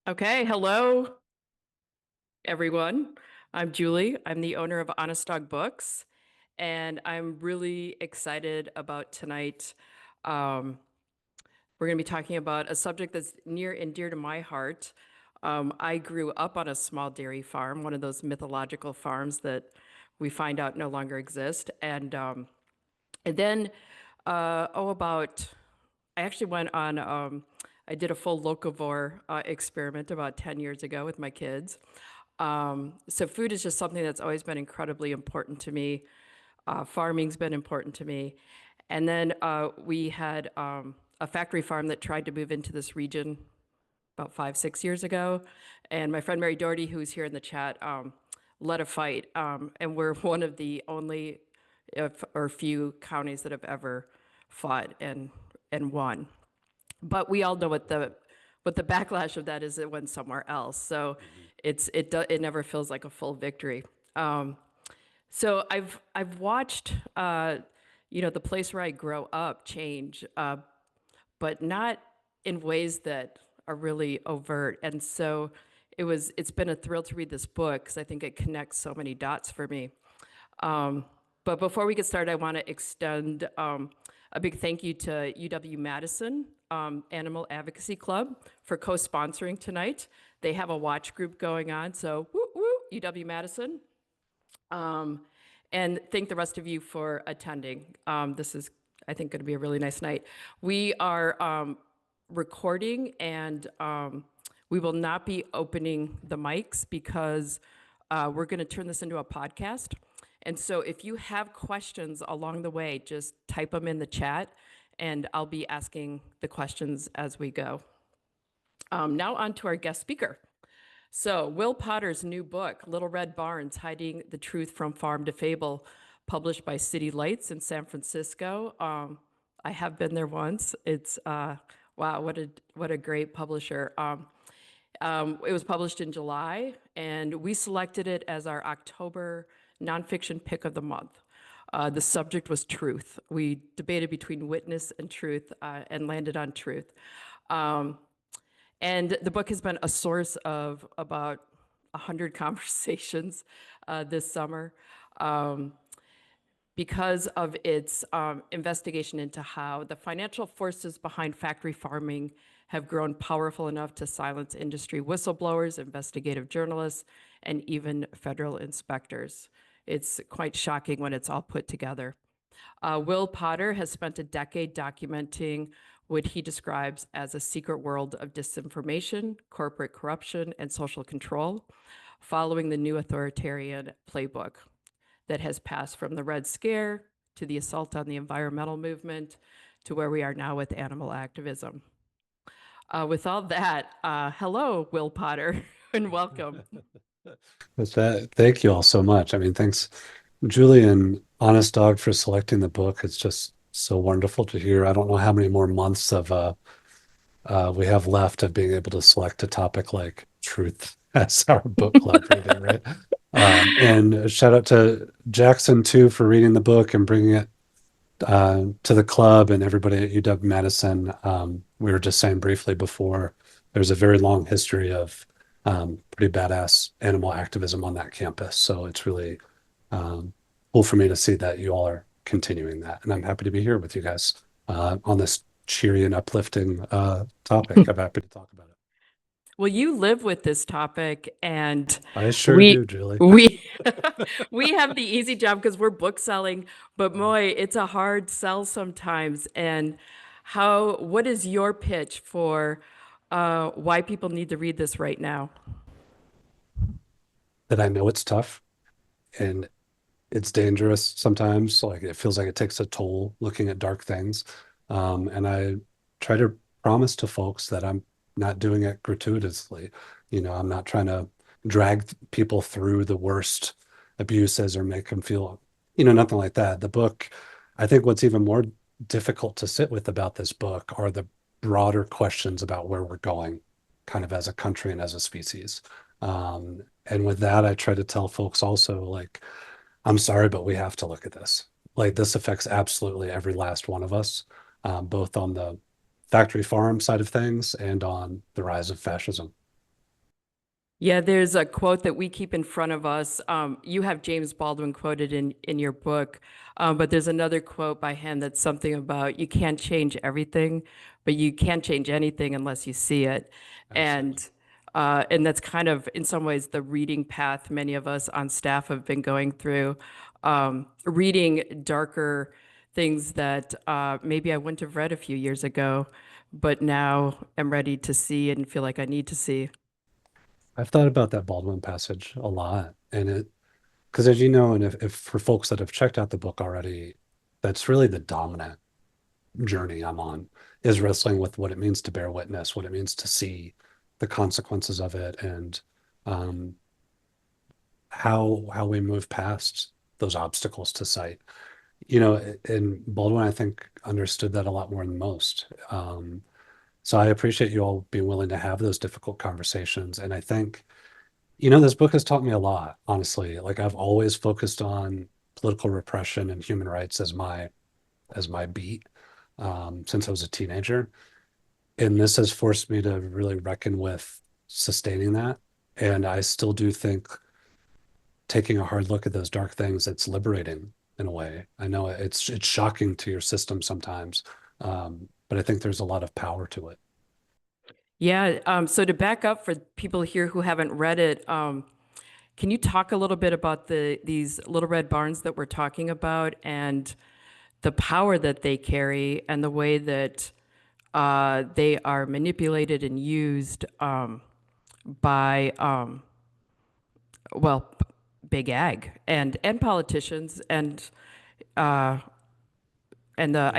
Okay, hello everyone. I'm Julie. I'm the owner of Honest Dog Books, and I'm really excited about tonight. Um, we're going to be talking about a subject that's near and dear to my heart. I grew up on a small dairy farm, one of those mythological farms that we find out no longer exist. And then, about I actually went on, I did a full locavore experiment about 10 years ago with my kids. So food is just something that's always been incredibly important to me. Farming's been important to me. And then we had a factory farm that tried to move into this region about 5, 6 years ago. And my friend Mary Doherty, who's here in the chat, led a fight. And we're one of the only or few counties that have ever fought and won. But we all know what the backlash of that is. It went somewhere else. So it never feels like a full victory. Um, so I've watched the place where I grow up change, but not in ways that are really overt. And so it's been a thrill to read this book because I think it connects so many dots for me. But before we get started, I want to extend a big thank you to UW-Madison Animal Advocacy Club for co-sponsoring tonight. They have a watch group going on, so woo woo, UW-Madison. And thank the rest of you for attending. This is, I think, going to be a really nice night. We are recording, and we will not be opening the mics because we're going to turn this into a podcast. And so if you have questions along the way, just type them in the chat, and I'll be asking the questions as we go. Now on to our guest speaker. So Will Potter's new book, Little Red Barns, Hiding the Truth from Farm to Fable, published by City Lights in San Francisco. I have been there once. It's, wow, what a great publisher. It was published in July, and we selected it as our October nonfiction pick of the month. The subject was truth. We debated between witness and truth and landed on truth. And the book has been a source of about 100 conversations this summer because of its investigation into how the financial forces behind factory farming have grown powerful enough to silence industry whistleblowers, investigative journalists, and even federal inspectors. It's quite shocking when it's all put together. Will Potter has spent a decade documenting what he describes as a secret world of disinformation, corporate corruption, and social control, following the new authoritarian playbook that has passed from the Red Scare to the assault on the environmental movement to where we are now with animal activism. With all that, hello, Will Potter, and welcome. With that, thank you all so much. I mean, thanks, Julie and Honest Dog, for selecting the book. It's just so wonderful to hear. I don't know how many more months of we have left of being able to select a topic like truth as our book club reading, right? And a shout out to Jackson too for reading the book and bringing it to the club and everybody at UW-Madison. We were just saying briefly before, there's a very long history of pretty badass animal activism on that campus. So it's really cool for me to see that you all are continuing that. And I'm happy to be here with you guys on this cheery and uplifting topic. I'm happy to talk about it. Well, you live with this topic, and I sure we do, Julie. we we have the easy job because we're book selling, but boy, it's a hard sell sometimes. And what is your pitch for why people need to read this right now? That I know it's tough and it's dangerous sometimes. Like it feels like it takes a toll looking at dark things. And I try to promise to folks that I'm not doing it gratuitously. I'm not trying to drag people through the worst abuses or make them feel, nothing like that. The book, I think what's even more difficult to sit with about this book are the broader questions about where we're going, kind of as a country and as a species. And with that, I try to tell folks also, like, I'm sorry, but we have to look at this. Like, this affects absolutely every last one of us, both on the factory farm side of things and on the rise of fascism. Yeah, there's a quote that we keep in front of us. You have James Baldwin quoted in your book, but there's another quote by him that's something about you can't change everything, but you can't change anything unless you see it. Absolutely. And that's kind of, in some ways, the reading path many of us on staff have been going through, reading darker things that maybe I wouldn't have read a few years ago, but now am ready to see and feel like I need to see. I've thought about that Baldwin passage a lot, and it because as you know, and if for folks that have checked out the book already, that's really the dominant journey I'm on is wrestling with what it means to bear witness, what it means to see the consequences of it, and um, how we move past those obstacles to sight. You know, and Baldwin, I think, understood that a lot more than most. So I appreciate you all being willing to have those difficult conversations. And I think, you know, this book has taught me a lot, honestly. Like I've always focused on political repression and human rights as my beat since I was a teenager. And this has forced me to really reckon with sustaining that. And I still do think taking a hard look at those dark things, it's liberating in a way. I know it's shocking to your system sometimes, but I think there's a lot of power to it. Yeah, so to back up for people here who haven't read it, can you talk a little bit about these little red barns that we're talking about and the power that they carry and the way that they are manipulated and used by well, big ag and politicians and I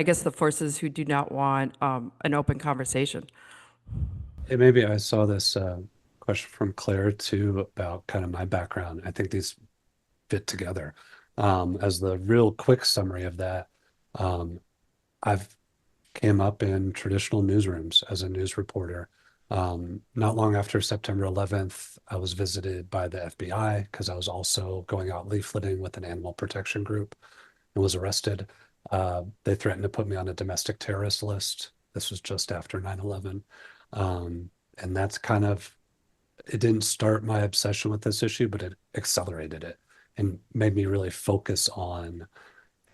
guess the forces who do not want an open conversation. And maybe I saw this question from Claire too about kind of my background. I think these fit together. As the real quick summary of that, um, I've came up in traditional newsrooms as a news reporter. Not long after September 11th, I was visited by the FBI because I was also going out leafleting with an animal protection group and was arrested. They threatened to put me on a domestic terrorist list. This was just after 9/11. And that's kind of, it didn't start my obsession with this issue, but it accelerated it and made me really focus on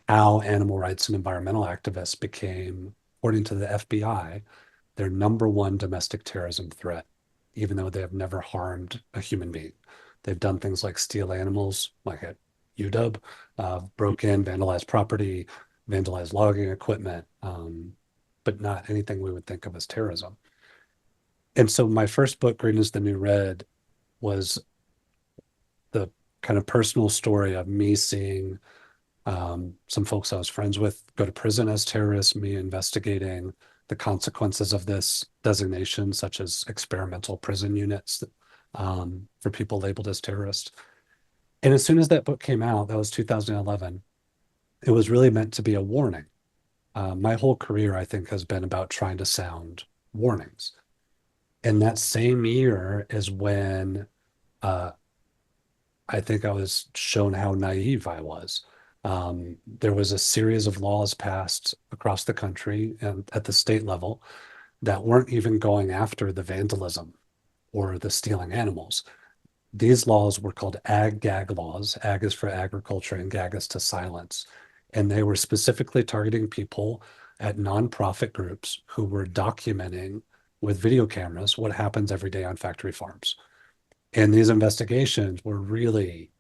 how animal rights and environmental activists became, according to the FBI, their number one domestic terrorism threat, even though they have never harmed a human being. They've done things like steal animals, like at UW, broke in, vandalized property, vandalized logging equipment, but not anything we would think of as terrorism. And so my first book, Green is the New Red, was the kind of personal story of me seeing some folks I was friends with go to prison as terrorists, me investigating the consequences of this designation, such as experimental prison units for people labeled as terrorists. And as soon as that book came out, that was 2011, it was really meant to be a warning. My whole career, I think, has been about trying to sound warnings. And that same year is when uh, I think I was shown how naive I was. There was a series of laws passed across the country and at the state level that weren't even going after the vandalism or the stealing animals. These laws were called ag gag laws. Ag is for agriculture and gag is to silence. And they were specifically targeting people at nonprofit groups who were documenting with video cameras what happens every day on factory farms. And these investigations were really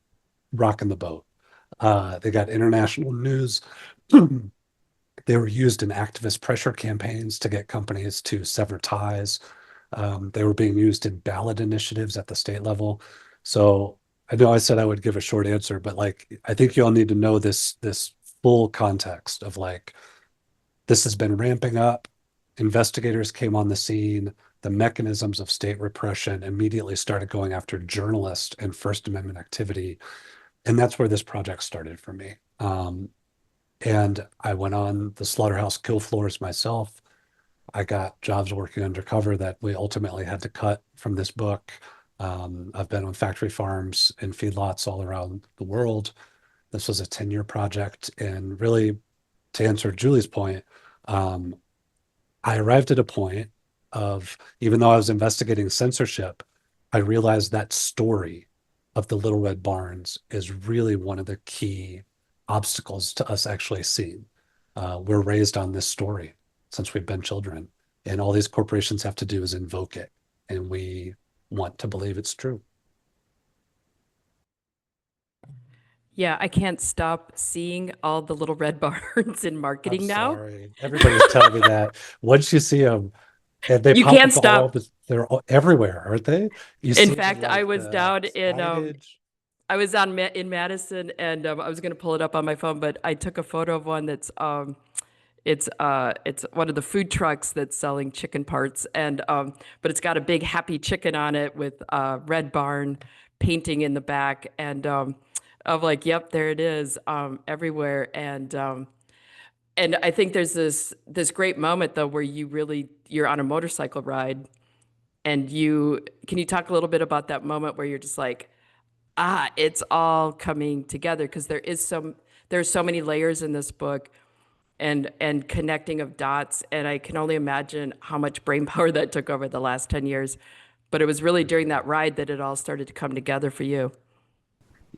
rocking the boat. They got international news. They were used in activist pressure campaigns to get companies to sever ties. They were being used in ballot initiatives at the state level. So I know I said I would give a short answer, but like I think you all need to know this full context of like this has been ramping up. Investigators came on the scene. The mechanisms of state repression immediately started going after journalists and First Amendment activity. And that's where this project started for me. And I went on the slaughterhouse kill floors myself. I got jobs working undercover that we ultimately had to cut from this book. I've been on factory farms and feedlots all around the world. This was a 10-year project. And really, to answer Julie's point, um, I arrived at a point of, even though I was investigating censorship, I realized that story of the Little Red Barns is really one of the key obstacles to us actually seeing. We're raised on this story since we've been children, and all these corporations have to do is invoke it, and we want to believe it's true. Yeah, I can't stop seeing all the little red barns in I'm marketing now. sorry. Everybody's telling me that. Once you see them, and they You pop can't up all stop. over, they're all, everywhere, aren't they? You In see them in fact, I like was the down in signage. I was in Madison, and I was going to pull it up on my phone, but I took a photo of one that's it's one of the food trucks that's selling chicken parts, and but it's got a big happy chicken on it with Red Barn painting in the back, and I'm like, yep, there it is, everywhere, and I think there's this great moment though where you're on a motorcycle ride, and you talk a little bit about that moment where you're just like, it's all coming together, because there's so many layers in this book, and connecting of dots, and I can only imagine how much brain power that took over the last 10 years. But it was really during that ride that it all started to come together for you.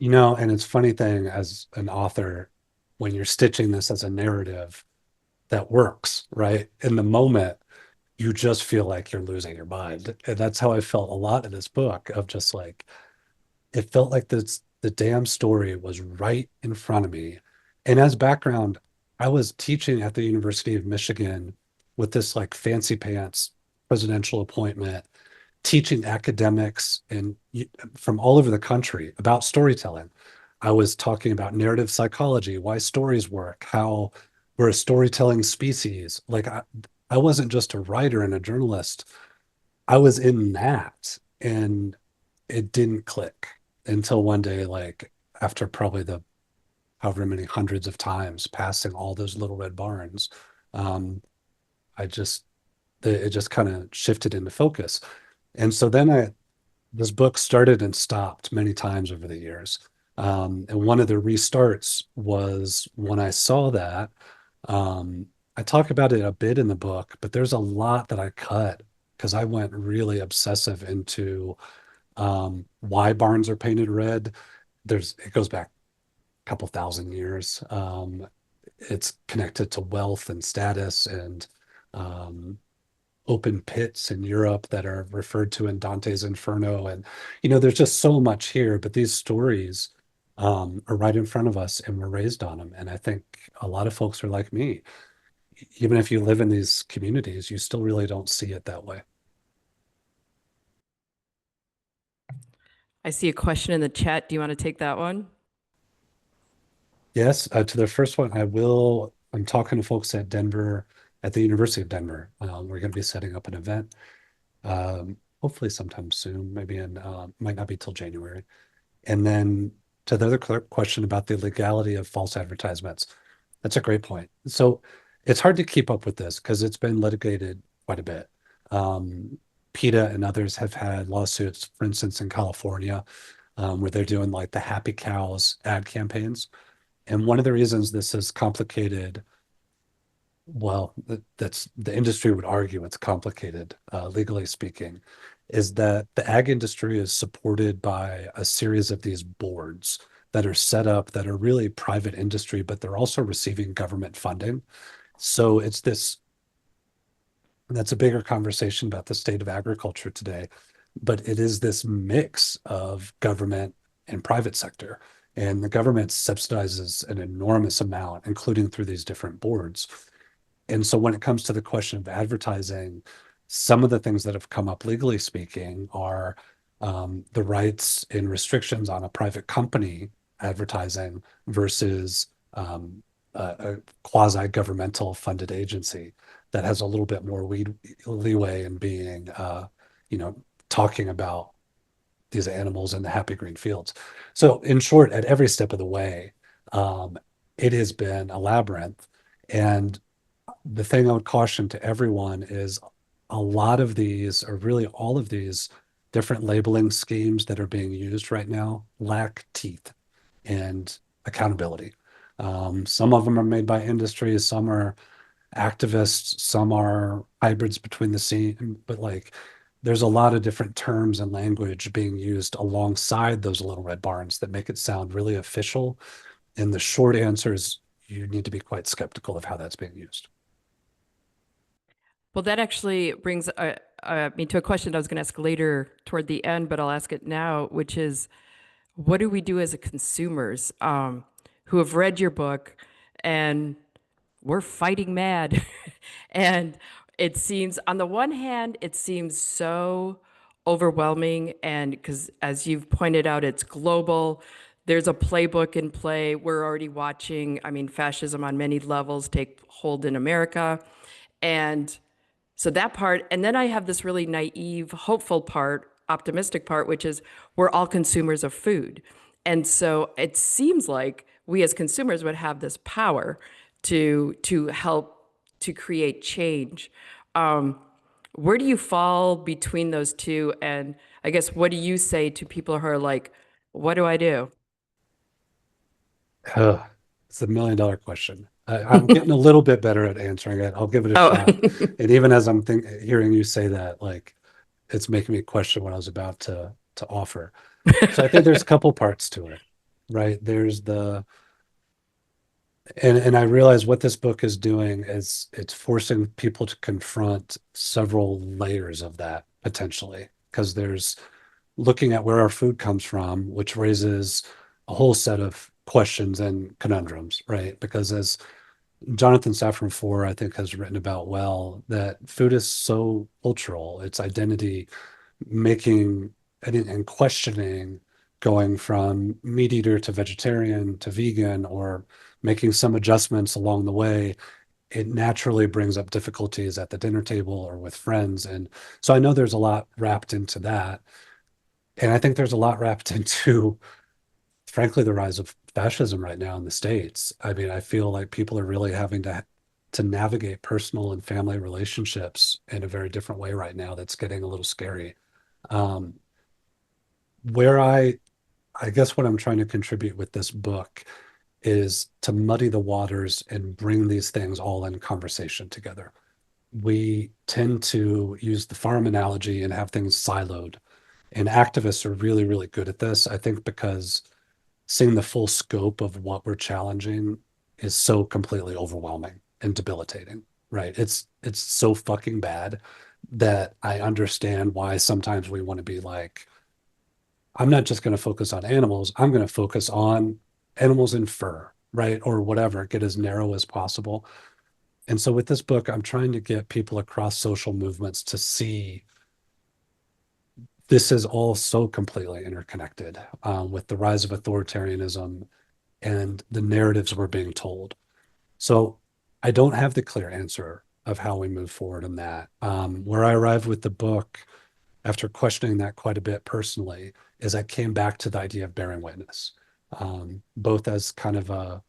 And it's funny thing as an author, when you're stitching this as a narrative that works, right? In the moment, you just feel like you're losing your mind. And that's how I felt a lot in this book of just like, it felt like the damn story was right in front of me. And as background, I was teaching at the University of Michigan with this like fancy pants presidential appointment, teaching academics and from all over the country about storytelling. I was talking about narrative psychology, why stories work, how we're a storytelling species. Like I wasn't just a writer and a journalist. I was in that, and it didn't click until one day, like after probably the however many hundreds of times passing all those little red barns, um, I just it just kind of shifted into focus. And so then this book started and stopped many times over the years. And one of the restarts was when I saw that. Um, I talk about it a bit in the book, but there's a lot that I cut because I went really obsessive into why barns are painted red. It goes back a couple thousand years. It's connected to wealth and status and um, open pits in Europe that are referred to in Dante's Inferno. And, there's just so much here, but these stories are right in front of us and we're raised on them. And I think a lot of folks are like me. Even if you live in these communities, you still really don't see it that way. I see a question in the chat. Do you want to take that one? Yes, to the first one, I'm talking to folks at Denver, at the University of Denver. We're going to be setting up an event, hopefully sometime soon, maybe might not be till January. And then to the other question about the legality of false advertisements, that's a great point. So it's hard to keep up with this because it's been litigated quite a bit. PETA and others have had lawsuits, for instance, in California, where they're doing like the Happy Cows ad campaigns. And one of the reasons this is complicated, well, that's the industry would argue it's complicated, legally speaking, is that the ag industry is supported by a series of these boards that are set up that are really private industry, but they're also receiving government funding. So that's a bigger conversation about the state of agriculture today, but it is this mix of government and private sector. And the government subsidizes an enormous amount, including through these different boards. And so when it comes to the question of advertising, some of the things that have come up legally speaking are the rights and restrictions on a private company advertising versus a quasi-governmental funded agency that has a little bit more leeway in being, you know, talking about these animals in the happy green fields. So in short, at every step of the way, um, it has been a labyrinth. And the thing I would caution to everyone is a lot of these, or really all of these different labeling schemes that are being used right now lack teeth and accountability. Some of them are made by industry, some are activists, some are hybrids between the scene, but like there's a lot of different terms and language being used alongside those little red barns that make it sound really official. And the short answer is you need to be quite skeptical of how that's being used. Well, that actually brings me to a question I was going to ask later toward the end, but I'll ask it now, which is, what do we do as a consumers who have read your book and we're fighting mad? And it seems, on the one hand, it seems so overwhelming. And because, as you've pointed out, it's global. There's a playbook in play. We're already watching, I mean, fascism on many levels take hold in America. And so that part, and then I have this really naive, hopeful part, optimistic part, which is we're all consumers of food. And so it seems like we as consumers would have this power to help to create change. Where do you fall between those two? And I guess what do you say to people who are like, what do I do? Ugh, it's $1 million question. I'm getting a little bit better at answering it. I'll give it a Oh, shot. And even as hearing you say that, like it's making me question what I was about to offer. So I think there's a couple parts to it, right? There's the and I realize what this book is doing is it's forcing people to confront several layers of that potentially, because there's looking at where our food comes from, which raises a whole set of questions and conundrums, right? Because as Jonathan Safran Foer, I think, has written about well, that food is so cultural, its identity making and questioning going from meat eater to vegetarian to vegan or making some adjustments along the way, it naturally brings up difficulties at the dinner table or with friends. And so I know there's a lot wrapped into that. And I think there's a lot wrapped into, frankly, the rise of fascism right now in the States. I mean, I feel like people are really having to navigate personal and family relationships in a very different way right now that's getting a little scary. Um, where I guess what I'm trying to contribute with this book is to muddy the waters and bring these things all in conversation together. We tend to use the farm analogy and have things siloed. And activists are really, really good at this, I think, because seeing the full scope of what we're challenging is so completely overwhelming and debilitating, right? It's so fucking bad that I understand why sometimes we want to be like, I'm not just going to focus on animals. I'm going to focus on animals in fur, right? Or whatever, get as narrow as possible. And so with this book, I'm trying to get people across social movements to see this is all so completely interconnected with the rise of authoritarianism and the narratives we're being told. So I don't have the clear answer of how we move forward in that. Where I arrived with the book after questioning that quite a bit personally is I came back to the idea of bearing witness, both as kind of a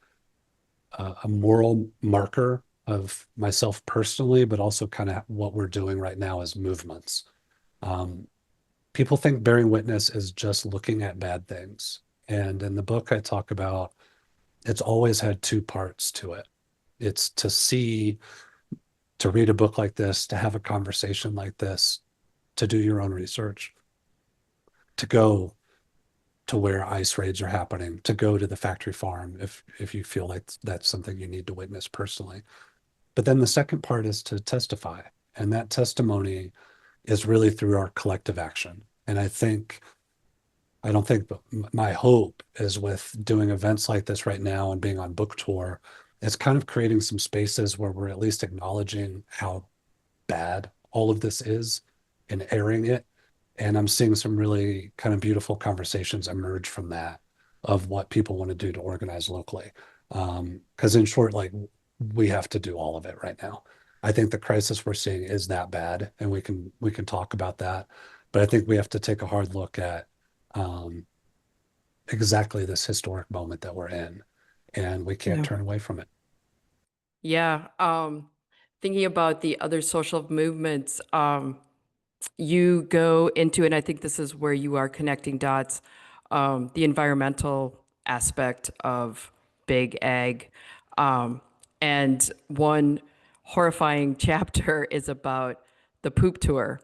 moral marker of myself personally, but also kind of what we're doing right now as movements. Um, People think bearing witness is just looking at bad things. And in the book, I talk about it's always had two parts to it. It's to see, to read a book like this, to have a conversation like this, to do your own research, to go to where ICE raids are happening, to go to the factory farm if you feel like that's something you need to witness personally. But then the second part is to testify. And that testimony is really through our collective action. And I don't think, but my hope is with doing events like this right now and being on book tour, it's kind of creating some spaces where we're at least acknowledging how bad all of this is and airing it. And I'm seeing some really kind of beautiful conversations emerge from that of what people want to do to organize locally. Because in short, like we have to do all of it right now. I think the crisis we're seeing is that bad, and we can talk about that. But I think we have to take a hard look at um, exactly this historic moment that we're in, and we can't yeah. turn away from it. Yeah. Thinking about the other social movements, you go into, and I think this is where you are connecting dots, the environmental aspect of big ag. And one horrifying chapter is about the poop tour.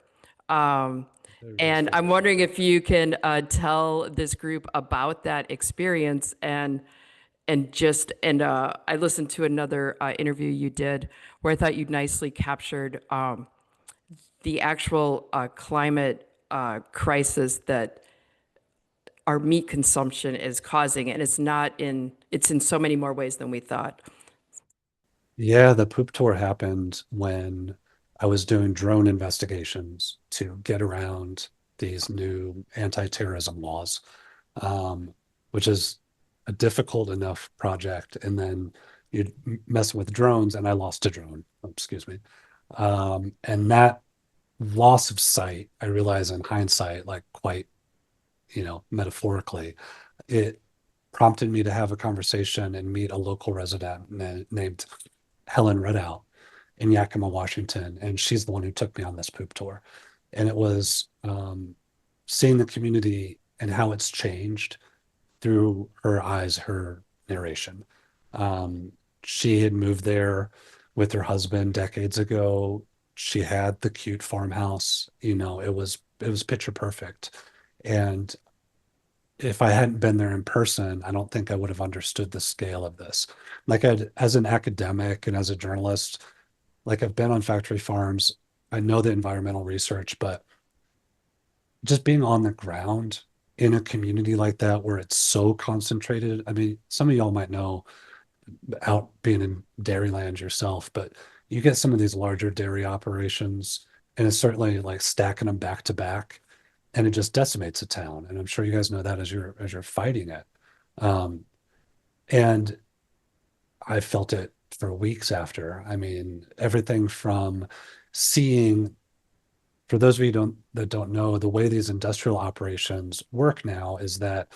Um, They're very and I'm similar. wondering if you can tell this group about that experience and I listened to another interview you did where I thought you nicely captured the actual climate crisis that our meat consumption is causing, and it's in so many more ways than we thought. Yeah, the poop tour happened when I was doing drone investigations to get around these new anti-terrorism laws, um, which is a difficult enough project. And then you'd mess with drones, and I lost a drone. Oh, excuse me. And that loss of sight, I realize in hindsight, like quite, metaphorically, it prompted me to have a conversation and meet a local resident named Helen Ridout in Yakima, Washington, and she's the one who took me on this poop tour. And it was seeing the community and how it's changed through her eyes, her narration. Um, she had moved there with her husband decades ago. She had the cute farmhouse. It was picture perfect. And if I hadn't been there in person, I don't think I would have understood the scale of this. As an academic and as a journalist, like I've been on factory farms, I know the environmental research, but just being on the ground in a community like that where it's so concentrated. I mean, some of y'all might know out being in Dairyland yourself, but you get some of these larger dairy operations, and it's certainly like stacking them back to back, and it just decimates a town. And I'm sure you guys know that as you're fighting it. Um, and I felt it for weeks after. I mean, everything from seeing, for those of you that don't know, the way these industrial operations work now is that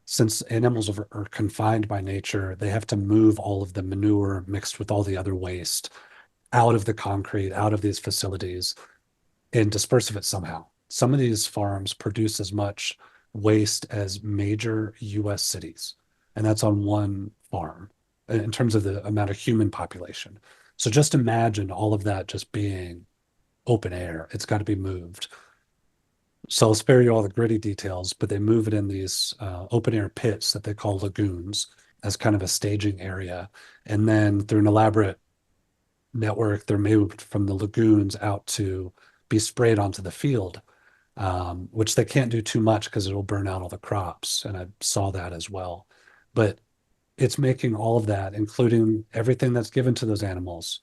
since animals are confined by nature, they have to move all of the manure mixed with all the other waste out of the concrete, out of these facilities, and disperse of it somehow. Some of these farms produce as much waste as major US cities, and that's on one farm in terms of the amount of human population. So just imagine all of that just being open air. It's got to be moved. So I'll spare you all the gritty details, but they move it in these open air pits that they call lagoons as kind of a staging area. And then through an elaborate network, they're moved from the lagoons out to be sprayed onto the field, which they can't do too much because it'll burn out all the crops. And I saw that as well. But it's making all of that, including everything that's given to those animals,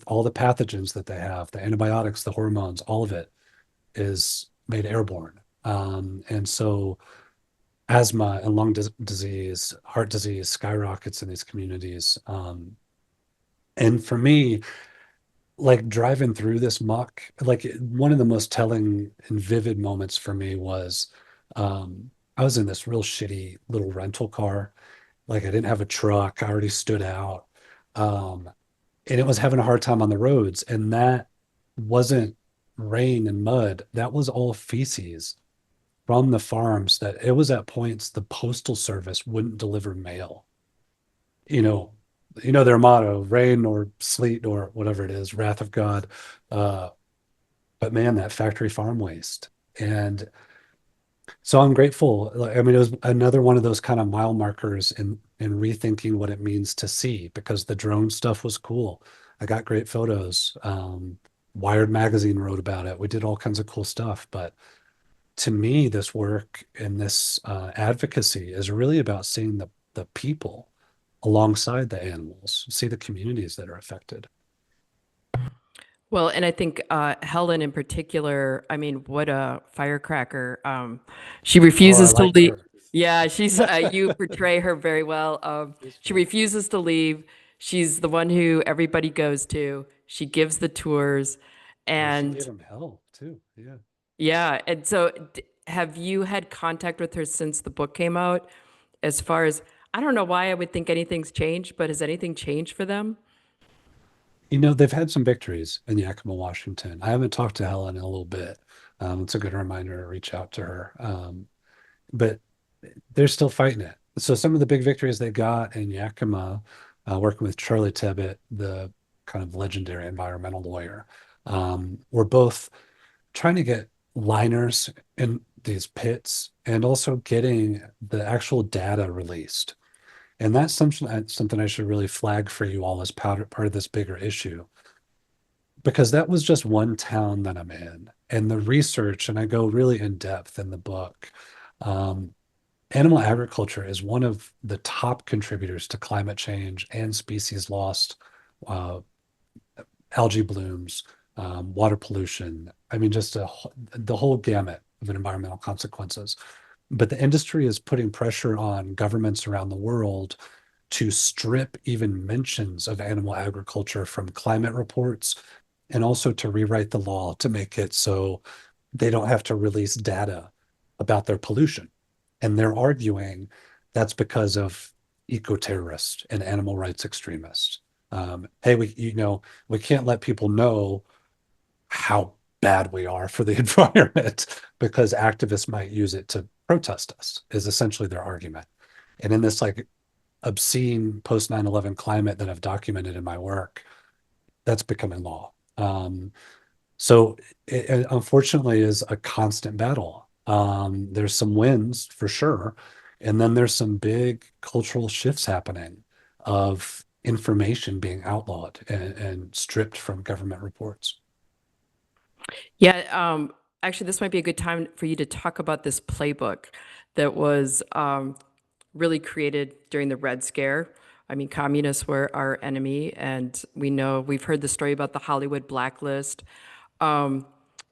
all the pathogens that they have, the antibiotics, the hormones, all of it is made airborne. And so asthma and disease, heart disease skyrockets in these communities. And for me, like driving through this muck, like one of the most telling and vivid moments for me was I was in this real shitty little rental car. Like I didn't have a truck, I already stood out. Um, and it was having a hard time on the roads. And that wasn't rain and mud, that was all feces from the farms that it was at points the postal service wouldn't deliver mail. You know, their motto, rain or sleet or whatever it is, wrath of God. Uh, but man, that factory farm waste. And so I'm grateful. I mean, it was another one of those kind of mile markers in rethinking what it means to see, because the drone stuff was cool. I got great photos. Wired magazine wrote about it. We did all kinds of cool stuff. But to me, this work and this advocacy is really about seeing the people alongside the animals, see the communities that are affected. Well, and I think Helen in particular, I mean, what a firecracker. She Oh, I refuses to like leave. her. Yeah, you portray her very well. She's She fun. refuses to leave. She's the one who everybody goes to. She gives the tours. Oh, she gave And him hell too. Yeah. yeah, and so have you had contact with her since the book came out? As far as, I don't know why I would think anything's changed, but has anything changed for them? They've had some victories in Yakima, Washington. I haven't talked to Helen in a little bit. It's a good reminder to reach out to her. But they're still fighting it. So some of the big victories they got in Yakima, working with Charlie Tebbutt, the kind of legendary environmental lawyer, were both trying to get liners in these pits and also getting the actual data released. And that's something I should really flag for you all as part of this bigger issue, because that was just one town that I'm in. And the research, and I go really in depth in the book. Um, Animal agriculture is one of the top contributors to climate change and species lost, uh, algae blooms, water pollution. I mean, just the whole gamut of environmental consequences. But the industry is putting pressure on governments around the world to strip even mentions of animal agriculture from climate reports, and also to rewrite the law to make it so they don't have to release data about their pollution. And they're arguing that's because of eco-terrorists and animal rights extremists. Hey, we can't let people know how bad we are for the environment because activists might use it to protest us, is essentially their argument. And in this like obscene post 9/11 climate that I've documented in my work, that's becoming law. So it unfortunately is a constant battle. There's some wins for sure, and then there's some big cultural shifts happening of information being outlawed and stripped from government reports. Yeah, actually, this might be a good time for you to talk about this playbook that was really created during the Red Scare. I mean, communists were our enemy, and we've heard the story about the Hollywood blacklist. Um,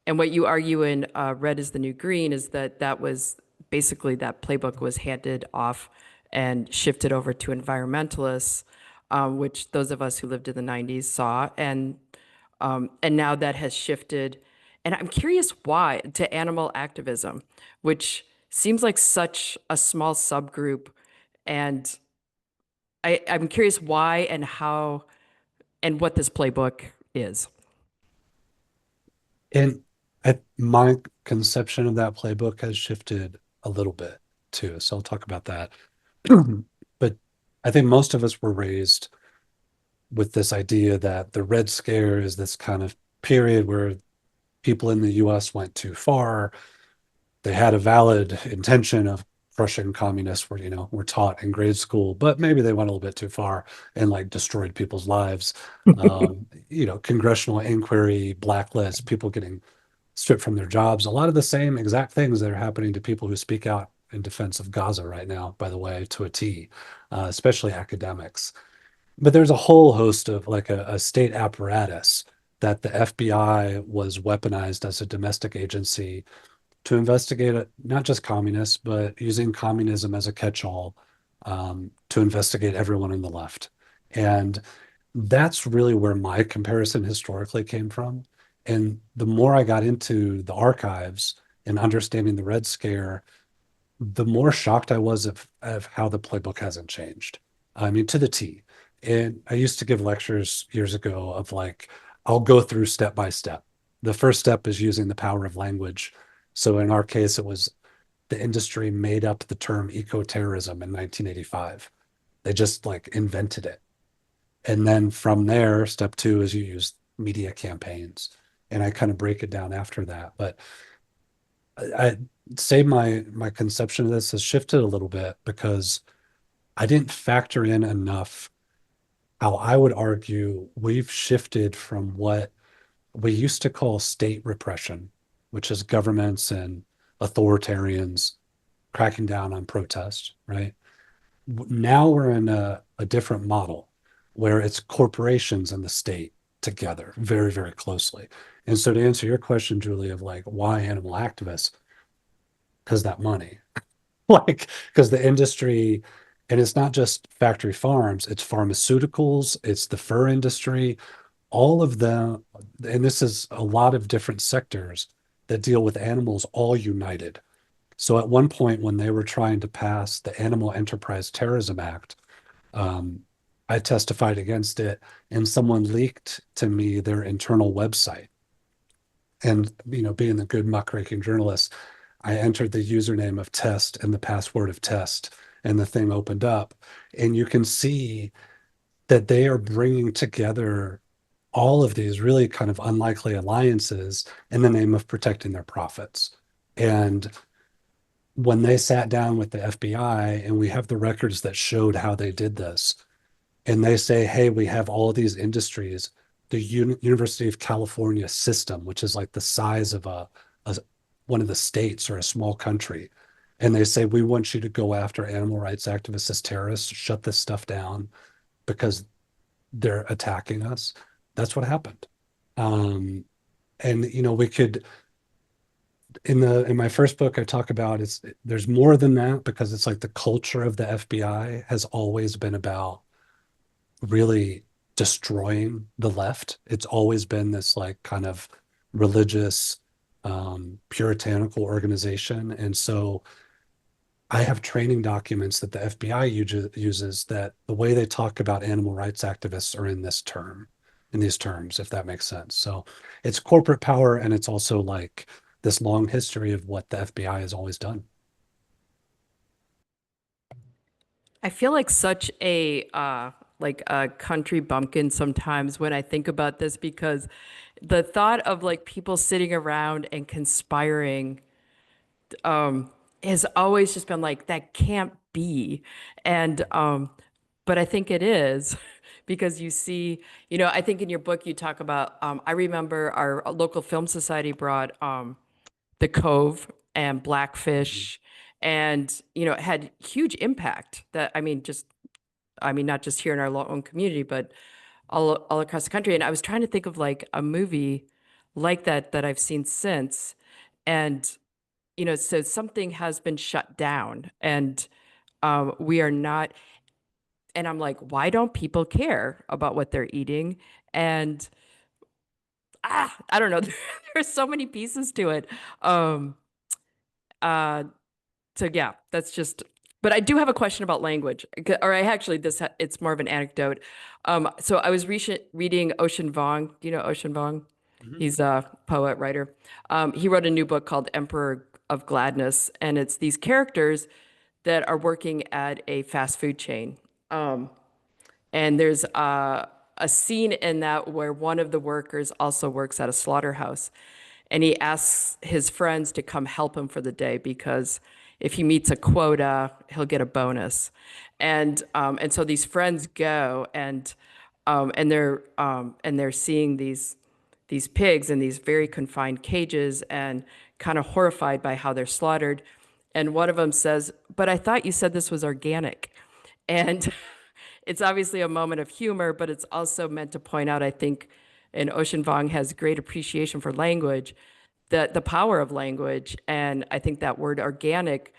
and what you argue in Red is the New Green is that that was basically that playbook was handed off and shifted over to environmentalists, which those of us who lived in the 90s saw. And now that has shifted. And I'm curious why to animal activism, which seems like such a small subgroup. And I'm curious why and how and what this playbook is. And my conception of that playbook has shifted a little bit too. So I'll talk about that. But I think most of us were raised with this idea that the Red Scare is this kind of period where people in the US went too far. They had a valid intention of crushing communists, were taught in grade school, but maybe they went a little bit too far and like destroyed people's lives. Congressional inquiry, blacklist, people getting stripped from their jobs, a lot of the same exact things that are happening to people who speak out in defense of Gaza right now, by the way, to a T, especially academics. But there's a whole host of like a state apparatus that the FBI was weaponized as a domestic agency to investigate not just communists, but using communism as a catch-all, to investigate everyone on the left. And that's really where my comparison historically came from. And the more I got into the archives and understanding the Red Scare, the more shocked I was of how the playbook hasn't changed. I mean, to the T. And I used to give lectures years ago of like, I'll go through step by step. The first step is using the power of language. So in our case, it was the industry made up the term eco-terrorism in 1985. They just like invented it. And then from there, step two is you use media campaigns. And I kind of break it down after that. But I say my conception of this has shifted a little bit because I didn't factor in enough how I would argue we've shifted from what we used to call state repression, which is governments and authoritarians cracking down on protest, right? Now we're in a different model where it's corporations and the state together very, very closely. And so to answer your question, Julie, of like why animal activists, because that money, like because the industry, and it's not just factory farms, it's pharmaceuticals, it's the fur industry, all of them, and this is a lot of different sectors that deal with animals all united. So at one point, when they were trying to pass the Animal Enterprise Terrorism Act, um, I testified against it, and someone leaked to me their internal website. And being the good muckraking journalist, I entered the username of test and the password of test, and the thing opened up, and you can see that they are bringing together all of these really kind of unlikely alliances in the name of protecting their profits. And when they sat down with the FBI, and we have the records that showed how they did this, and they say, hey, we have all of these industries, the University of California system, which is like the size of a one of the states or a small country. And they say, we want you to go after animal rights activists as terrorists, shut this stuff down because they're attacking us. That's what happened. Um, and we could, in my first book, I talk about, there's more than that, because it's like the culture of the FBI has always been about really destroying the left. It's always been this like kind of religious, puritanical organization. And so I have training documents that the FBI uses, that the way they talk about animal rights activists are in these terms, if that makes sense. So it's corporate power, and it's also like this long history of what the FBI has always done. I feel like such a like a country bumpkin sometimes when I think about this, because the thought of like people sitting around and conspiring has always just been like, that can't be. And but I think it is because you see, I think in your book you talk about I remember our local film society brought The Cove and Mhm. Blackfish, and it had huge impact. That I mean not just here in our own community, but all across the country. And I was trying to think of like a movie like that I've seen since. And so something has been shut down, and we are not. And I'm like, why don't people care about what they're eating? And I don't know. There's so many pieces to it. Um, uh, so yeah, that's just. But I do have a question about language, or I actually it's more of an anecdote. So I was reading Ocean Vuong. Do you know Ocean Vuong? Mhm. He's a poet writer. He wrote a new book called Emperor of Gladness, and it's these characters that are working at a fast food chain. And there's a scene in that where one of the workers also works at a slaughterhouse. And he asks his friends to come help him for the day because if he meets a quota, he'll get a bonus. And so these friends go, and they're seeing these pigs in these very confined cages and kind of horrified by how they're slaughtered. And one of them says, "But I thought you said this was organic." And it's obviously a moment of humor, but it's also meant to point out, I think, and Ocean Vuong has great appreciation for language, the power of language. And I think that word organic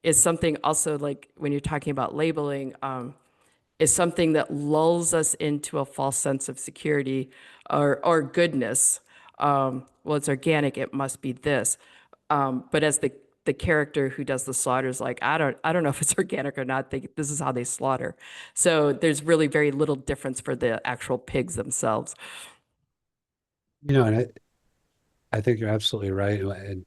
is something also, like when you're talking about labeling, is something that lulls us into a false sense of security or goodness. Well, it's organic, it must be this. But as the character who does the slaughter is like, I don't know if it's organic or not. This is how they slaughter. So there's really very little difference for the actual pigs themselves. And I think you're absolutely right. And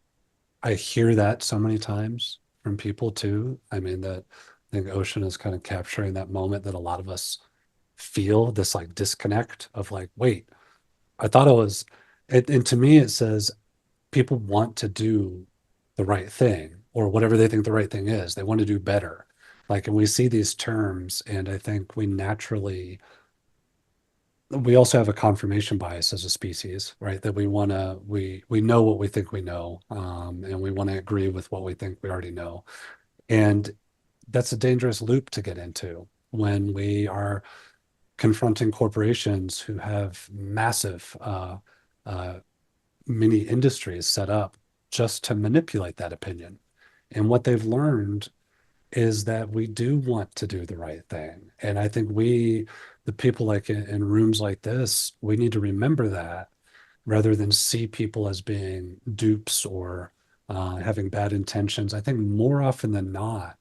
I hear that so many times from people too. I mean, that I think Ocean is kind of capturing that moment that a lot of us feel, this like disconnect of like, wait, I thought it was, and to me, it says people want to do the right thing, or whatever they think the right thing is. They want to do better. Like, and we see these terms, and I think we also have a confirmation bias as a species, right? That we know what we think we know, and we want to agree with what we think we already know. And that's a dangerous loop to get into when we are confronting corporations who have massive uh, mini industries set up just to manipulate that opinion. And what they've learned is that we do want to do the right thing. And I think the people like in rooms like this, we need to remember that, rather than see people as being dupes or having bad intentions. I think more often than not,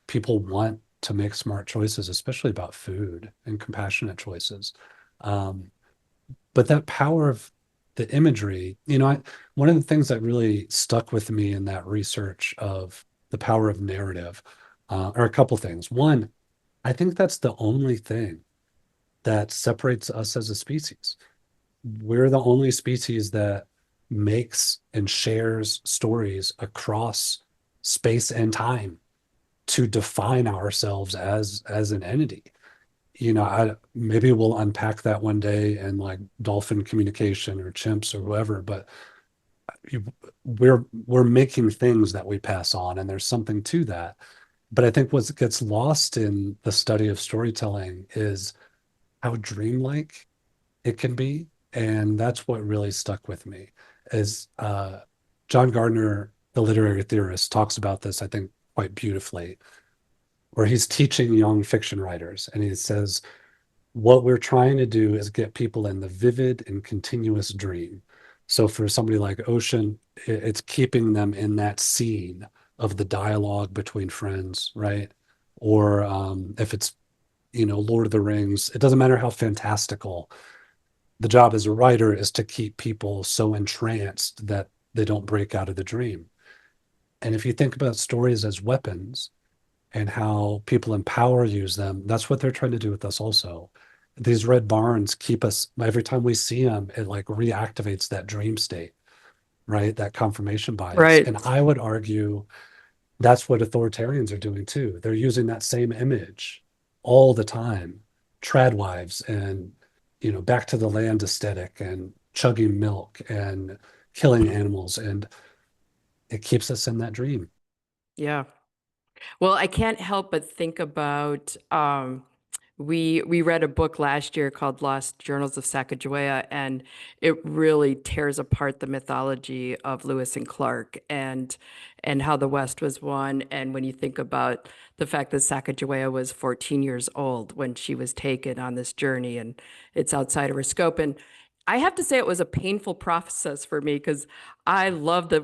people want to make smart choices, especially about food, and compassionate choices. Um, but that power of the imagery, one of the things that really stuck with me in that research of the power of narrative, are a couple things. One, I think that's the only thing that separates us as a species. we're the only species that makes and shares stories across space and time to define ourselves as an entity. Maybe we'll unpack that one day in like dolphin communication or chimps or whoever, but we're making things that we pass on, and there's something to that. But I think what gets lost in the study of storytelling is how dreamlike it can be. And that's what really stuck with me is John Gardner, the literary theorist, talks about this, I think, quite beautifully, where he's teaching young fiction writers. And he says, what we're trying to do is get people in the vivid and continuous dream. So for somebody like Ocean, it's keeping them in that scene of the dialogue between friends, right? Or if it's, Lord of the Rings, it doesn't matter how fantastical. The job as a writer is to keep people so entranced that they don't break out of the dream. And if you think about stories as weapons, and how people in power use them. That's what they're trying to do with us also. These red barns keep us, every time we see them, it like reactivates that dream state, right? That confirmation bias. Right. And I would argue that's what authoritarians are doing too. They're using that same image all the time. Tradwives and, back to the land aesthetic and chugging milk and killing animals. And it keeps us in that dream. Yeah. Well, I can't help but think about we read a book last year called Lost Journals of Sacagawea, and it really tears apart the mythology of Lewis and Clark and how the West was won. And when you think about the fact that Sacagawea was 14 years old when she was taken on this journey, and it's outside of her scope. And I have to say it was a painful process for me because I love the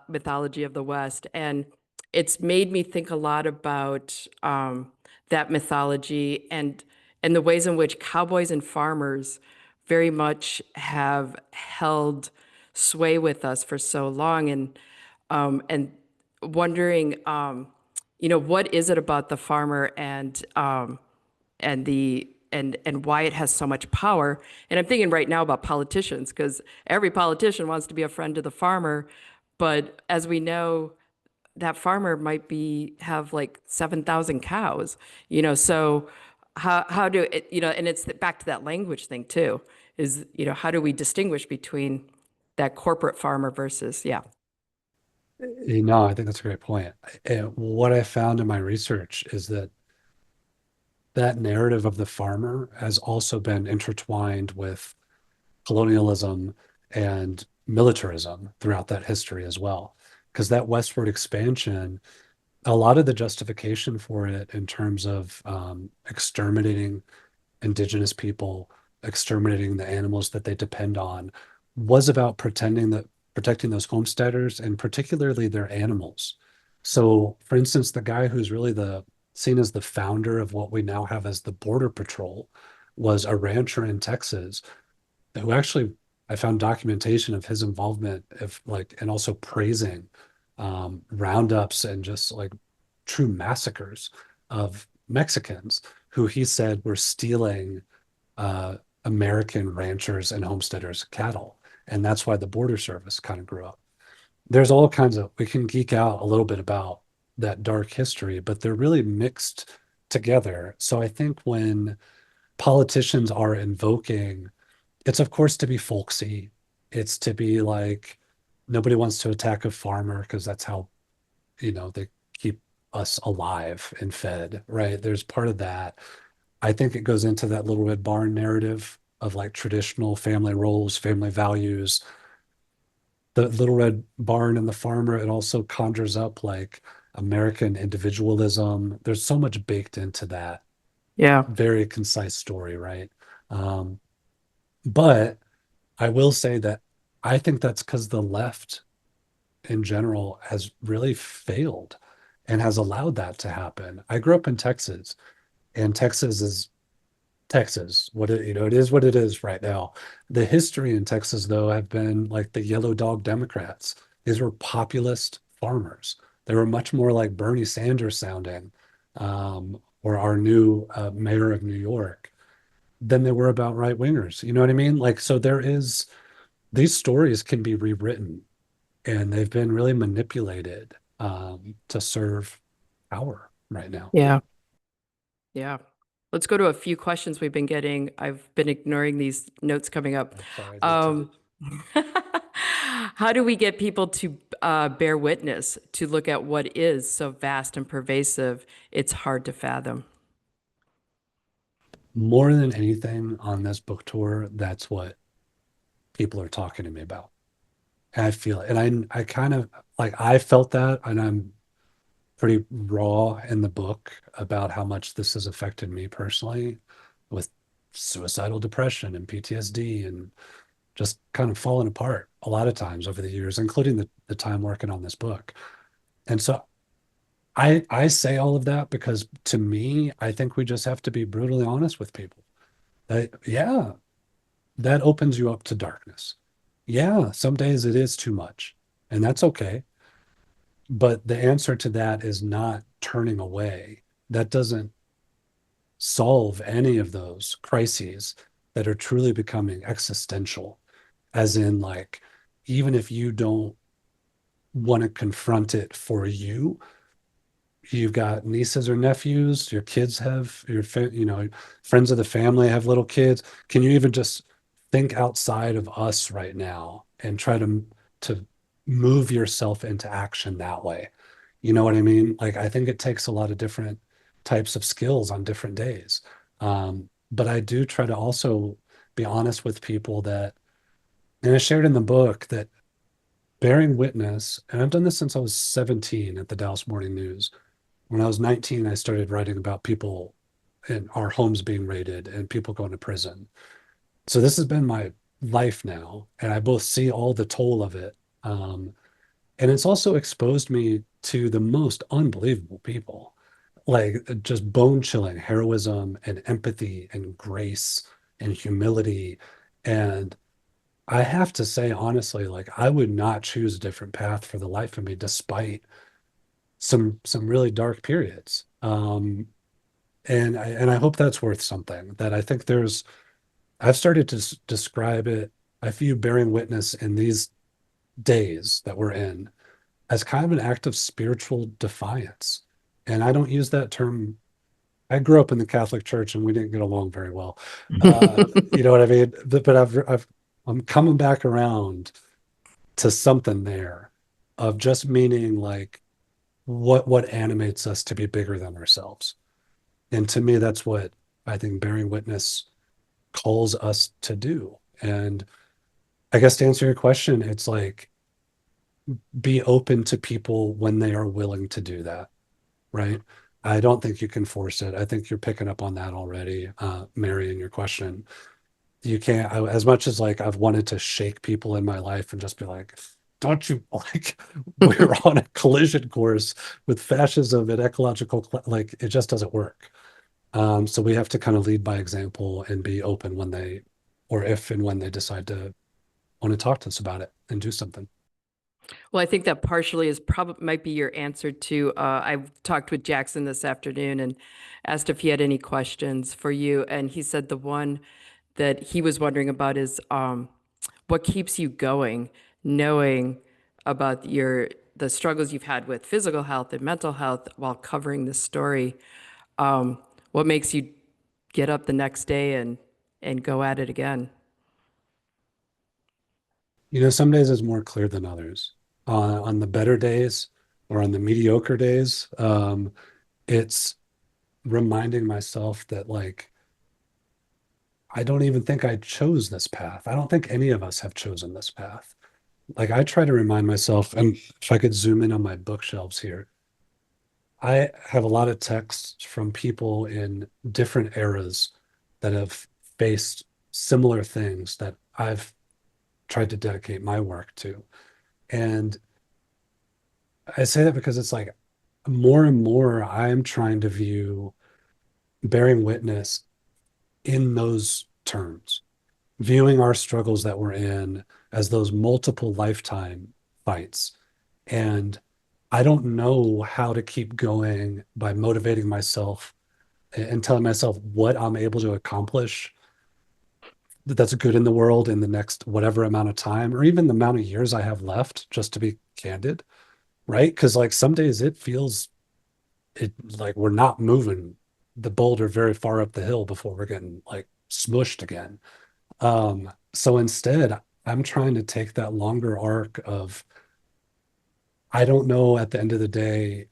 mythology of the West, and it's made me think a lot about that mythology and the ways in which cowboys and farmers very much have held sway with us for so long, and wondering, what is it about the farmer and why it has so much power. And I'm thinking right now about politicians because every politician wants to be a friend to the farmer, but as we know, that farmer might be have like 7,000 cows, so how do it, and it's back to that language thing too, is, how do we distinguish between that corporate farmer versus, yeah. I think that's a great point. And what I found in my research is that that narrative of the farmer has also been intertwined with colonialism and militarism throughout that history as well. Because that westward expansion, a lot of the justification for it in terms of exterminating indigenous people, exterminating the animals that they depend on, was about pretending that protecting those homesteaders and particularly their animals. So, for instance, the guy who's really the seen as the founder of what we now have as the Border Patrol was a rancher in Texas who actually I found documentation of his involvement of like and also praising roundups and just like true massacres of Mexicans who he said were stealing American ranchers and homesteaders' cattle. And that's why the Border Service kind of grew up. There's all kinds of, we can geek out a little bit about that dark history, but they're really mixed together. So I think when politicians are invoking, it's of course to be folksy, it's to be like, nobody wants to attack a farmer because that's how, they keep us alive and fed, right? There's part of that. I think it goes into that Little Red Barn narrative of like traditional family roles, family values. The Little Red Barn and the farmer, it also conjures up like American individualism. There's so much baked into that Yeah. very concise story, right? Um, but I will say that I think that's because the left in general has really failed and has allowed that to happen. I grew up in Texas, and Texas is Texas. It is what it is right now. The history in Texas, though, have been like the yellow dog Democrats. These were populist farmers. They were much more like Bernie Sanders sounding, or our new mayor of New York. than they were about right wingers. You know what I mean? Like, so there is, these stories can be rewritten, and they've been really manipulated to serve power right now. Yeah. Yeah. Let's go to a few questions we've been getting. I've been ignoring these notes coming up. I'm sorry, I did too. Um, how do we get people to bear witness, to look at what is so vast and pervasive? It's hard to fathom. More than anything on this book tour, that's what people are talking to me about. And I feel it. And I kind of like, I felt that, and I'm pretty raw in the book about how much this has affected me personally with suicidal depression and PTSD, and just kind of falling apart a lot of times over the years, including the time working on this book. And so I say all of that because to me, I think we just have to be brutally honest with people. That, yeah, that opens you up to darkness. Yeah, some days it is too much, and that's okay. But the answer to that is not turning away. That doesn't solve any of those crises that are truly becoming existential, as in, like, even if you don't want to confront it for you, you've got nieces or nephews, your kids have friends of the family have little kids. Can you even just think outside of us right now and try to move yourself into action that way? You know what I mean? Like, I think it takes a lot of different types of skills on different days. But I do try to also be honest with people that, and I shared in the book that bearing witness, and I've done this since I was 17 at the Dallas Morning News. When I was 19, I started writing about people in our homes being raided and people going to prison. So this has been my life now, and I both see all the toll of it. And it's also exposed me to the most unbelievable people, like just bone chilling heroism and empathy and grace and humility. And I have to say, honestly, like, I would not choose a different path for the life of me, despite some really dark periods. And I hope that's worth something. That I think there's, I've started to describe it. I view bearing witness in these days that we're in as kind of an act of spiritual defiance. And I don't use that term. I grew up in the Catholic Church and we didn't get along very well. You know what I mean? But I'm coming back around to something there of just meaning, like, what animates us to be bigger than ourselves. And to me, that's what I think bearing witness calls us to do. And I guess to answer your question, it's like, be open to people when they are willing to do that, right? I don't think you can force it. I think you're picking up on that already, Mary, in your question. You can't, as much as, like, I've wanted to shake people in my life and just be like, don't you, like, we're on a collision course with fascism and ecological, like, it just doesn't work. So we have to kind of lead by example and be open when they, or if and when they decide to want to talk to us about it and do something. Well, I think that partially is probably might be your answer to. I talked with Jackson this afternoon and asked if he had any questions for you, and he said the one that he was wondering about is what keeps you going, knowing about the struggles you've had with physical health and mental health while covering this story. What makes you get up the next day and go at it again? Some days is more clear than others. On the better days or on the mediocre days, it's reminding myself that, like, I don't even think I chose this path. I don't think any of us have chosen this path. Like, I try to remind myself, and if I could zoom in on my bookshelves here, I have a lot of texts from people in different eras that have faced similar things that I've tried to dedicate my work to. And I say that because it's like, more and more I'm trying to view bearing witness in those terms, viewing our struggles that we're in as those multiple lifetime fights. And I don't know how to keep going by motivating myself and telling myself what I'm able to accomplish that's good in the world in the next whatever amount of time, or even the amount of years I have left, just to be candid, right? Because like some days it feels it like we're not moving the boulder very far up the hill before we're getting like smushed again. So instead, I'm trying to take that longer arc of I don't know at the end of the day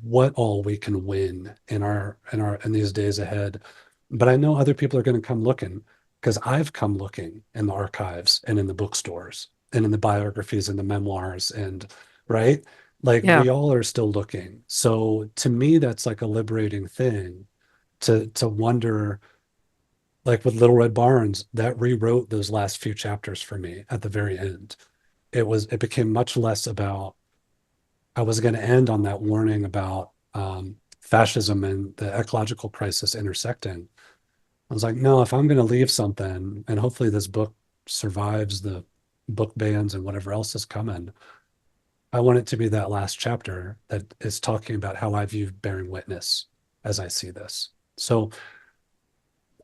what all we can win in these days ahead. But I know other people are going to come looking because I've come looking in the archives and in the bookstores and in the biographies and the memoirs and right. Like Yeah. we all are still looking. So to me, that's like a liberating thing to wonder, like with Little Red Barns, that rewrote those last few chapters for me at the very end. It became much less about I was going to end on that warning about fascism and the ecological crisis intersecting. I was like, no, if I'm going to leave something, and hopefully this book survives the book bans and whatever else is coming, I want it to be that last chapter that is talking about how I view bearing witness as I see this. So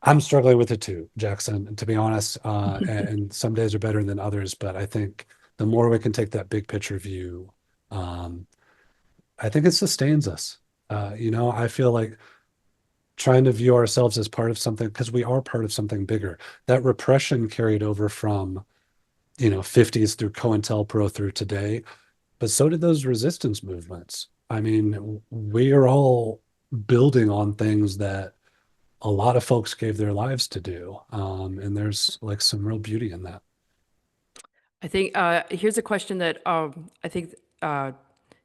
I'm struggling with it too, Jackson, to be honest. And some days are better than others, but I think the more we can take that big picture view, um, I think it sustains us. I feel like trying to view ourselves as part of something because we are part of something bigger. That repression carried over from, 50s through COINTELPRO through today, but so did those resistance movements. I mean, we are all building on things that a lot of folks gave their lives to do. And there's like some real beauty in that. I think here's a question that I think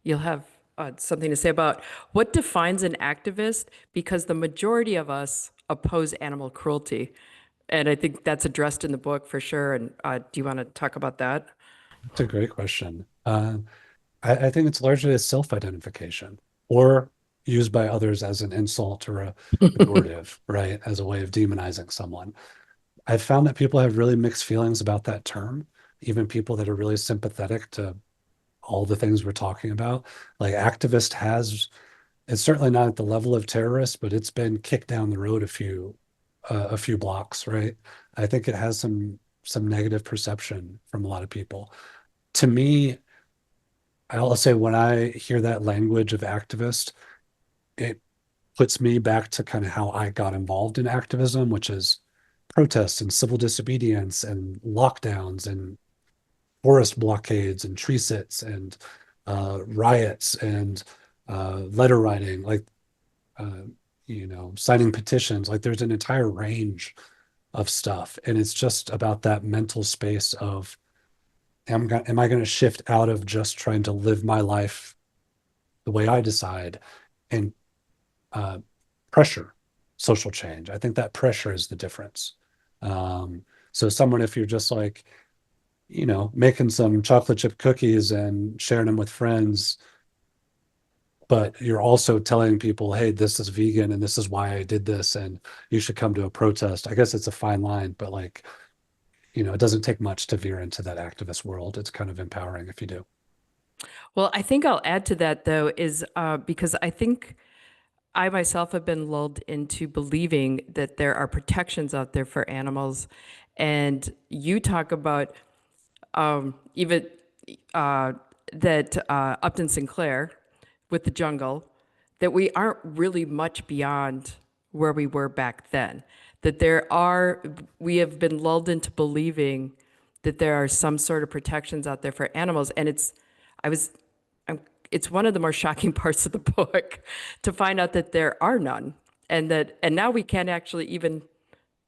you'll have something to say about. What defines an activist? Because the majority of us oppose animal cruelty. And I think that's addressed in the book for sure. And do you want to talk about that? It's a great question. I think it's largely a self-identification or used by others as an insult or a pejorative, right? As a way of demonizing someone. I've found that people have really mixed feelings about that term, even people that are really sympathetic to all the things we're talking about. Like activist has, it's certainly not at the level of terrorist, but it's been kicked down the road a few blocks, right? I think it has some negative perception from a lot of people. To me, I'll say when I hear that language of activist, it puts me back to kind of how I got involved in activism, which is protests and civil disobedience and lockdowns and forest blockades and tree sits and riots and letter writing, like uh, signing petitions. Like there's an entire range of stuff, and it's just about that mental space of am I going to shift out of just trying to live my life the way I decide and uh, pressure social change. I think that pressure is the difference. So someone, if you're just like, making some chocolate chip cookies and sharing them with friends, but you're also telling people, hey, this is vegan and this is why I did this, and you should come to a protest. I guess it's a fine line, but like, it doesn't take much to veer into that activist world. It's kind of empowering if you do. Well, I think I'll add to that though, is because I think I myself have been lulled into believing that there are protections out there for animals. And you talk about even uh, that Upton Sinclair with the jungle, that we aren't really much beyond where we were back then. That we have been lulled into believing that there are some sort of protections out there for animals. And I was, it's one of the more shocking parts of the book to find out that there are none. And now we can't actually even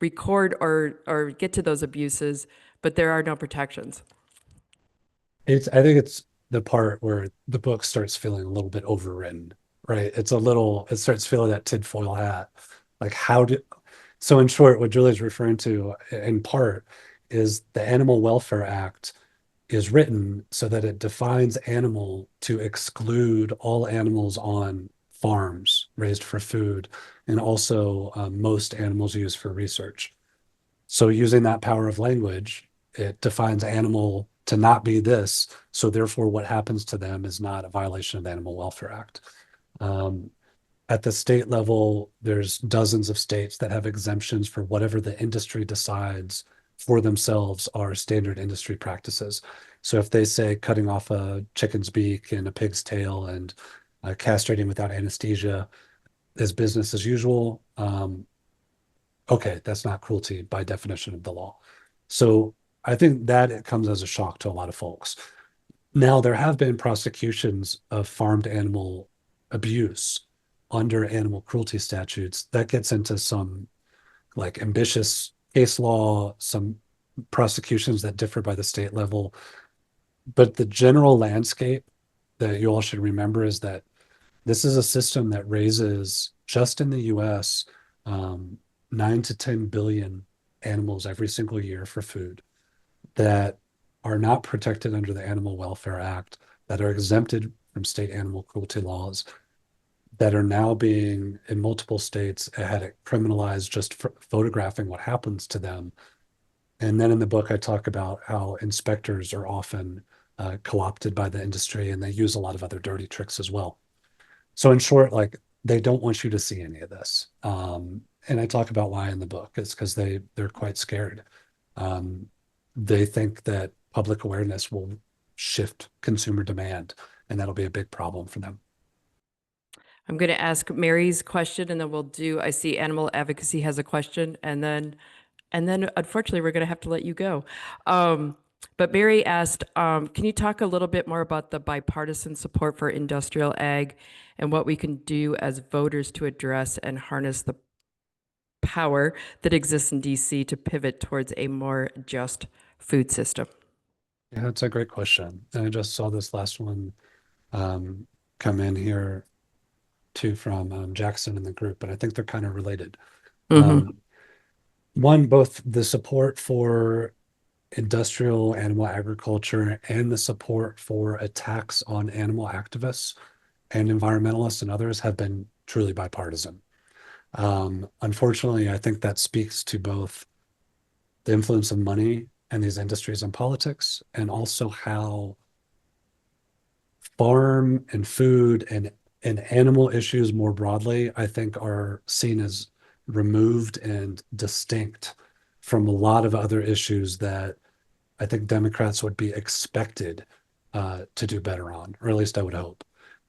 record or get to those abuses, but there are no protections. I think it's the part where the book starts feeling a little bit overwritten, right? It starts feeling that tinfoil hat. Like so in short, what Julie's referring to in part is the Animal Welfare Act is written so that it defines animal to exclude all animals on farms raised for food and also most animals used for research. So using that power of language, it defines animal to not be this. So therefore, what happens to them is not a violation of the Animal Welfare Act. Um, at the state level, there's dozens of states that have exemptions for whatever the industry decides for themselves are standard industry practices. So if they say cutting off a chicken's beak and a pig's tail and castrating without anesthesia is business as usual, okay, that's not cruelty by definition of the law. So I think that it comes as a shock to a lot of folks. Now, there have been prosecutions of farmed animal abuse under animal cruelty statutes. That gets into some like ambitious case law, some prosecutions that differ by the state level. But the general landscape that you all should remember is that this is a system that raises, just in the US, 9 to 10 billion animals every single year for food that are not protected under the Animal Welfare Act, that are exempted from state animal cruelty laws, that are now being, in multiple states, had it criminalized just for photographing what happens to them. And then in the book, I talk about how inspectors are often co-opted by the industry, and they use a lot of other dirty tricks as well. So in short, like they don't want you to see any of this. And I talk about why in the book. It's because they're quite scared. Um, they think that public awareness will shift consumer demand, and that'll be a big problem for them. I'm going to ask Mary's question and then I see Animal Advocacy has a question and then unfortunately we're going to have to let you go. But Mary asked, can you talk a little bit more about the bipartisan support for industrial ag and what we can do as voters to address and harness the power that exists in DC to pivot towards a more just food system? Yeah, that's a great question. And I just saw this last one um, come in here too from Jackson in the group, but I think they're kind of related. Mm-hmm. Um, One, both the support for industrial animal agriculture and the support for attacks on animal activists and environmentalists and others have been truly bipartisan. Unfortunately, I think that speaks to both the influence of money and these industries on politics, and also how farm and food and animal issues more broadly, I think, are seen as removed and distinct from a lot of other issues that I think Democrats would be expected to do better on, or at least I would hope.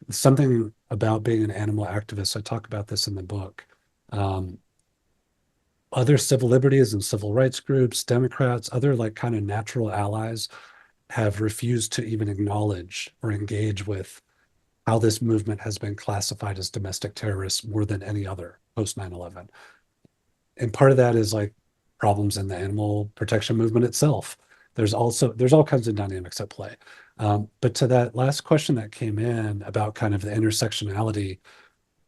Something about being an animal activist, I talk about this in the book. Um, Other civil liberties and civil rights groups, Democrats, other like kind of natural allies have refused to even acknowledge or engage with how this movement has been classified as domestic terrorists more than any other post 9/11. And part of that is like problems in the animal protection movement itself. There's all kinds of dynamics at play. But to that last question that came in about kind of the intersectionality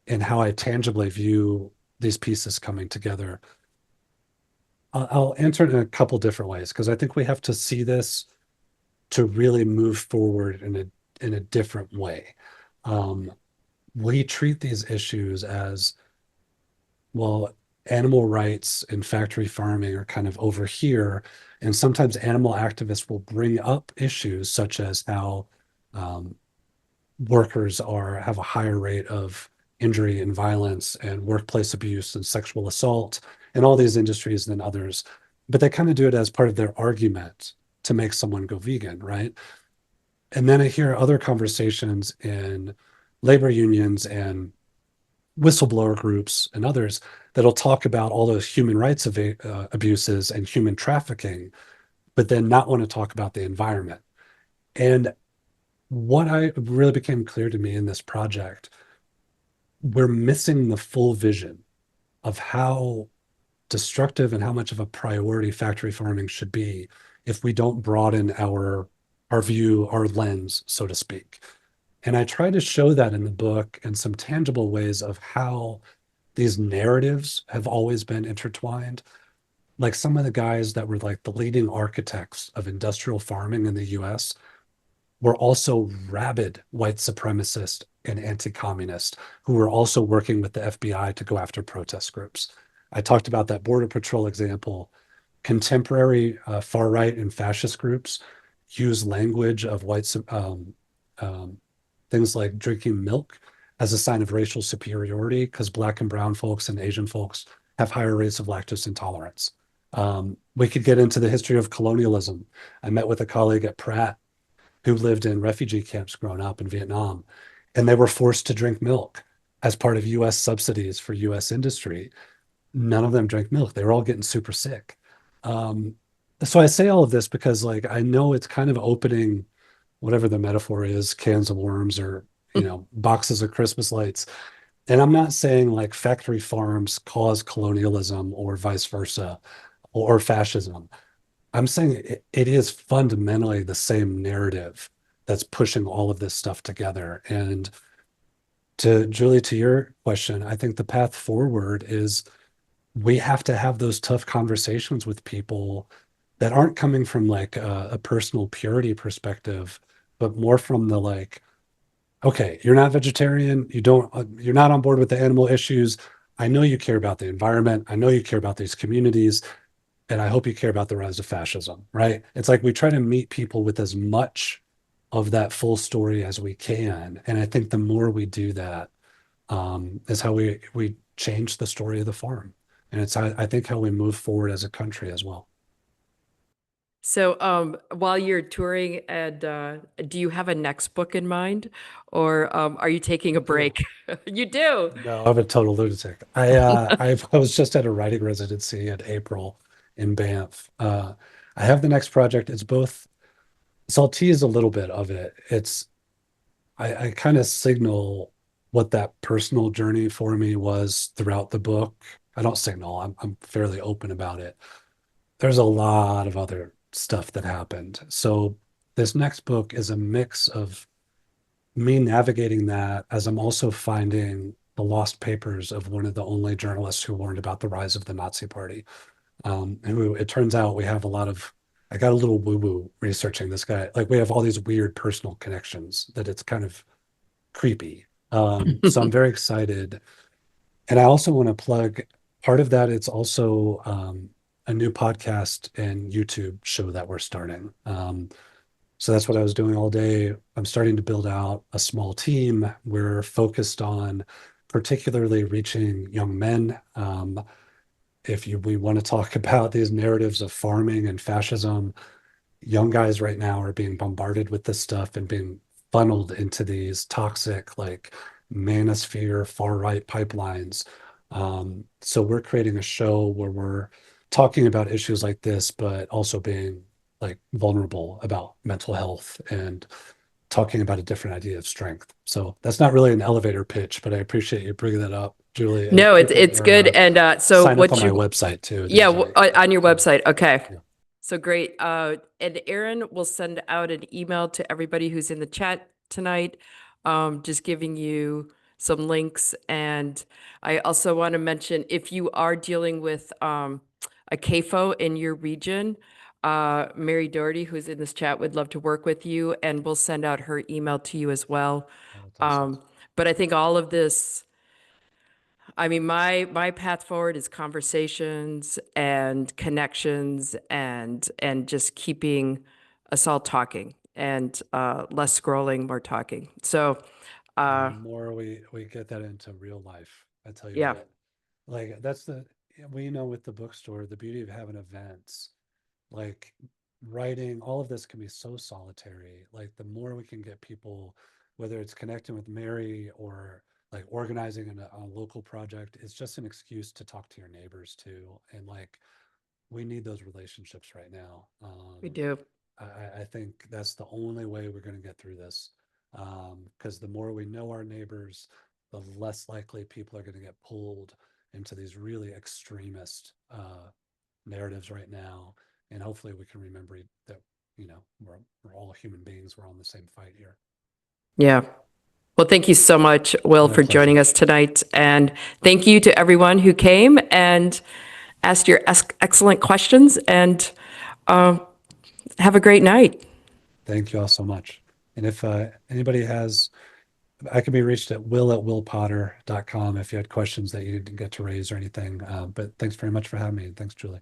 and how I tangibly view these pieces coming together, I'll answer it in a couple different ways because I think we have to see this to really move forward in a different way. Um, we treat these issues as, well, animal rights and factory farming are kind of over here. And sometimes animal activists will bring up issues such as how um, workers have a higher rate of injury and violence and workplace abuse and sexual assault in all these industries than others. But they kind of do it as part of their argument to make someone go vegan, right? And then I hear other conversations in labor unions and whistleblower groups and others that'll talk about all those human rights abuses and human trafficking, but then not want to talk about the environment. And what I really became clear to me in this project, we're missing the full vision of how destructive and how much of a priority factory farming should be if we don't broaden our view, our lens, so to speak. And I try to show that in the book in some tangible ways of how these narratives have always been intertwined. Like some of the guys that were like the leading architects of industrial farming in the US were also rabid white supremacist and anti-communist who were also working with the FBI to go after protest groups. I talked about that Border Patrol example. Contemporary far right and fascist groups use language of things like drinking milk as a sign of racial superiority because Black and brown folks and Asian folks have higher rates of lactose intolerance. We could get into the history of colonialism. I met with a colleague at Pratt who lived in refugee camps growing up in Vietnam, and they were forced to drink milk as part of US subsidies for US industry. None of them drank milk. They were all getting super sick. Um, so I say all of this because like I know it's kind of opening whatever the metaphor is, cans of worms or boxes of Christmas lights. And I'm not saying like factory farms cause colonialism or vice versa or fascism. I'm saying it is fundamentally the same narrative that's pushing all of this stuff together. And to Julie, to your question, I think the path forward is we have to have those tough conversations with people that aren't coming from like a personal purity perspective, but more from the like, okay, you're not vegetarian, you're not on board with the animal issues. I know you care about the environment. I know you care about these communities, and I hope you care about the rise of fascism, right? It's like we try to meet people with as much of that full story as we can. And I think the more we do that, is how we change the story of the farm. And it's I think how we move forward as a country as well. So, while you're touring, and do you have a next book in mind, or are you taking a I do. break? You do. No, I'm a total lunatic. I was just at a writing residency in April in Banff. I have the next project. It's both, so I'll tease a little bit of it. I kind of signal what that personal journey for me was throughout the book. I don't signal, I'm fairly open about it. There's a lot of other stuff that happened. So this next book is a mix of me navigating that as I'm also finding the lost papers of one of the only journalists who learned about the rise of the Nazi Party. Who it turns out we have a lot of, I got a little woo-woo researching this guy. Like we have all these weird personal connections that it's kind of creepy. So I'm very excited. And I also want to plug part of that. It's also a new podcast and YouTube show that we're starting. So that's what I was doing all day. I'm starting to build out a small team. We're focused on particularly reaching young men. If we want to talk about these narratives of farming and fascism, young guys right now are being bombarded with this stuff and being funneled into these toxic, like manosphere, far right pipelines. So we're creating a show where we're talking about issues like this, but also being like vulnerable about mental health and talking about a different idea of strength. So that's not really an elevator pitch, but I appreciate you bringing that up, Julie. And No, people it's good. are And so sign up on what my you, website too. yeah, There's a on your website. Okay. yeah. So great. And Aaron will send out an email to everybody who's in the chat tonight, just giving you some links. And I also want to mention, if you are dealing with a CAFO in your region, Mary Doherty, who's in this chat, would love to work with you, and we'll send out her email to you as well. Oh, that's awesome. But I think all of this, I mean, my path forward is conversations and connections, and just keeping us all talking, and less scrolling, more talking. So, And the uh, more we get that into real life, I tell you yeah, what, like that's the we know with the bookstore, the beauty of having events, like writing, all of this can be so solitary. Like the more we can get people, whether it's connecting with Mary or like organizing a local project, it's just an excuse to talk to your neighbors too. And like we need those relationships right now. we do. I think that's the only way we're going to get through this. Because the more we know our neighbors, the less likely people are going to get pulled into these really extremist narratives right now. And hopefully we can remember that, we're all human beings. We're all in the same fight here. Yeah. Well, thank you so much, Will, My for pleasure. joining us tonight. And thank you to everyone who came and asked your excellent questions. And have a great night. Thank you all so much. And if anybody has, I can be reached at will@willpotter.com if you had questions that you didn't get to raise or anything. But thanks very much for having me. And thanks, Julie.